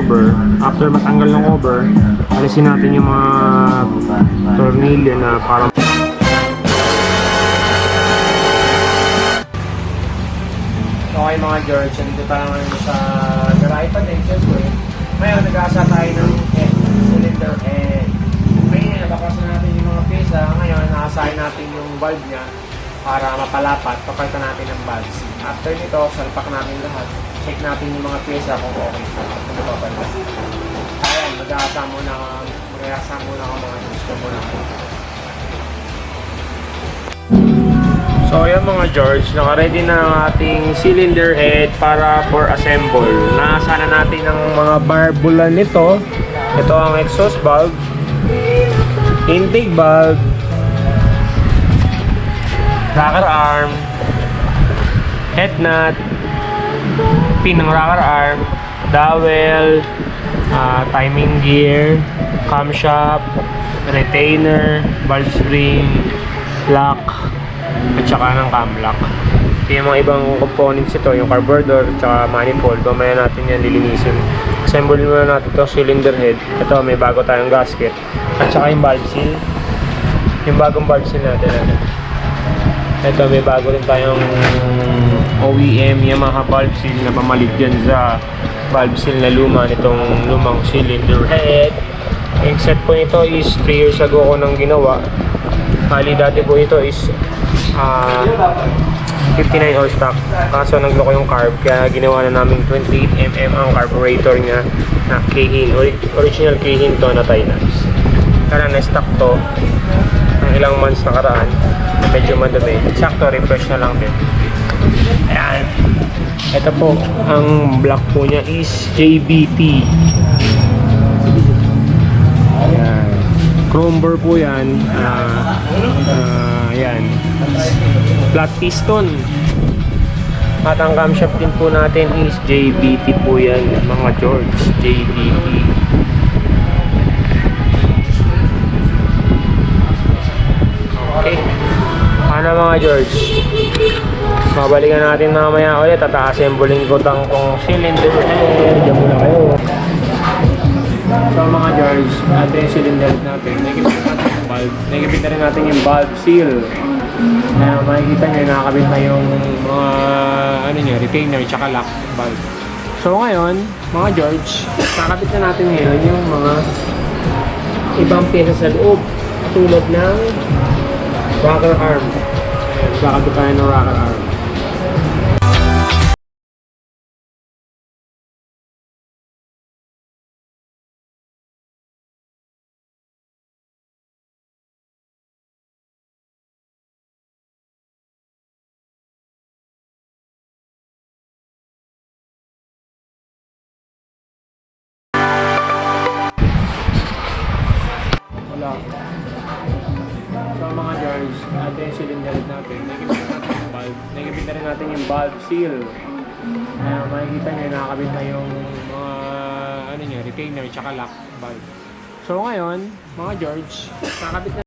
cover. After matanggal ng cover, alisin natin yung mga tornilyo na para okay mga George, nandito tayo ngayon sa garahe pa din, siyempre. Ngayon, nag-aasa tayo ng cylinder head. Ngayon, nabakasan natin yung mga pyesa. Ngayon, nakasahin natin yung valve niya para mapalapat. Papalitan natin ng valve. After nito, salpak natin lahat. Check natin yung mga pyesa kung okay. Kung napapalitan. Ayan, mag-aasa muna ako mga gusto muna ako. So ayan mga George, naka-ready na ang ating cylinder head para for assemble. Nasa na natin ang mga barbula nito. Ito ang exhaust valve, intake valve, rocker arm, head nut, pin ng rocker arm, dowel, timing gear, camshaft, retainer, valve spring, lock, at saka ng cam lock. Ito yung mga ibang components ito, yung carburetor at saka manifold. Mamaya natin yan lilinisin. Assemble muna natin itong cylinder head. Ito, may bago tayong gasket at saka yung valve seal, yung bagong valve seal natin. Ito, may bago rin tayong OEM Yamaha valve seal na pamalit dyan sa valve seal na luma nitong lumang cylinder head. Yung set po nito is 3 years ago ko nang ginawa. Hali dati po ito is 59 allstock, kaso nagloko yung carb, kaya ginawa na namin 28mm ang carburetor niya na keihin, original keihin to na Thailand. Kaya na-stock to ng ilang months nakaraan, medyo madami, sakto refresh na lang din. Ayan, ito po ang block po niya is JBT. Ayan, chrome bore po yan. Ayan, flat piston. At ang camshaft din po natin is JBT po yan mga George, JBT. Okay, paano mga George? Babalikan natin mamaya ulit at a-assembling ko tang kong cylinder. Diyan muna kayo. So mga George, ito yung cylinder natin. Nakikita rin natin yung valve seal. Kaya makikita nyo, nakakabit na yung mga retainer tsaka lock valve. So ngayon, mga George, nakakabit na natin ngayon yung mga ibang pyesa sa loob. Tulad ng rocker arm. Kakabit tayo ng rocker arm. So mga George, ito yung cylinder natin. Nakikita rin natin yung valve seal. Kaya makikita nyo, nakakabit na yung mga retainer tsaka lock valve. So ngayon, mga George, nakakabit na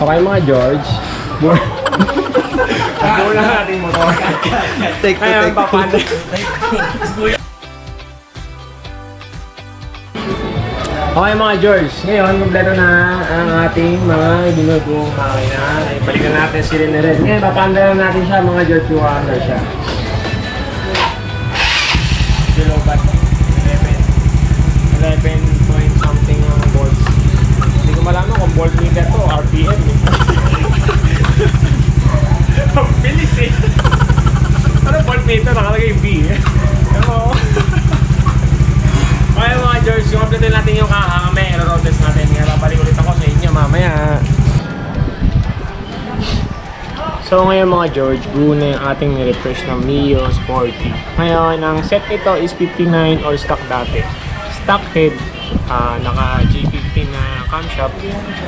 Okay mga George. Buo na natin motor. Take to Ngayon, take. papanda. Okay mga George, ngayon kompleto na ang ating mga ginugong makina. Balikan natin sila na rin. Ngayon, papanda na natin siya mga George, yung under siya. Kilowatt 11 point something volts. Hindi ko malaman kung voltmeter to, RPM eh. Ang bilis eh. Ano voltmeter? Nakalagay V eh. Pero... Okay mga George, yung update natin yung kakakame, i-road test natin. Kaya babalik ulit ako sa inyo mamaya. So ngayon mga George, buo na yung ating refresh ng Mio Sporty. Ngayon, ang set nito is 59 all stock dati. Stock head, naka J15 na camshaft,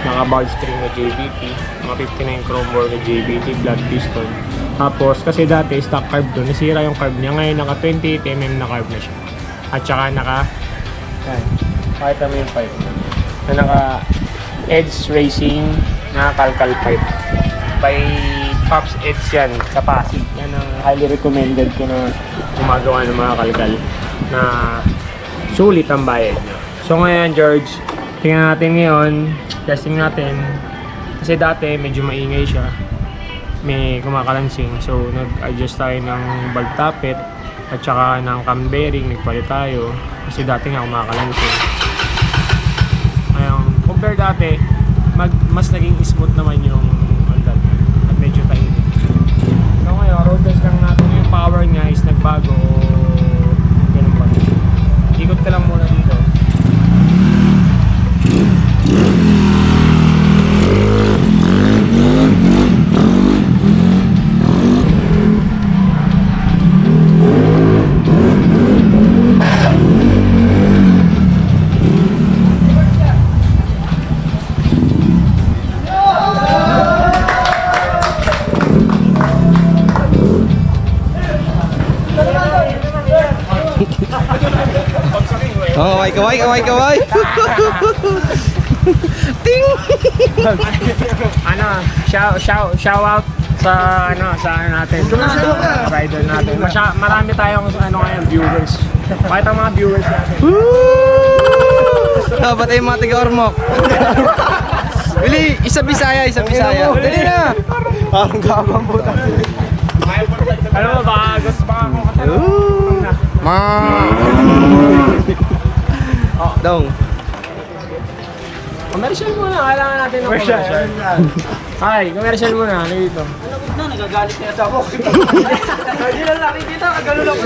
naka bar string na JBT, mga 59 chrome bore na JBT, flat piston. Tapos kasi dati stock carb doon, nasira yung carb niya. Ngayon naka 28mm na carb na siya. At saka naka, pakita mo yung pipe na naka Edge Racing na kalkal pipe by Pops Edge yan sa Pasig. Yan ang highly recommended ko na gumagawa ng mga kalkal na sulit ang bayad nyo. So ngayon George, tingnan natin ngayon, testing natin kasi dati medyo maingay siya, may kumakalansing, so nag-adjust tayo ng valve tappet at saka ng cam bearing, nagpalit tayo kasi dati nga kumakalansing. Ngayon, compare dati, mas naging smooth naman yung andal at medyo tahimik. So ngayon, road test lang natin yung power niya is nagbago o ganun ba. Ikot ka lang muna dito. Oh, kaway. Ting! Shout out sa natin. Sa rider natin. Marami tayong ngayon viewers. Bakit ang mga viewers natin? Dapat ay mga taga-ormok. Bili, isa Bisaya. Dali na! Parang gabang puta. Ano ba? Baka gusto baka akong katanong. Dong. Commercial muna. Kailangan natin ng commercial. Ay, commercial muna. Ano dito? Nagagalit niya sa ako. Hindi lang nakikita, kagano lang ko.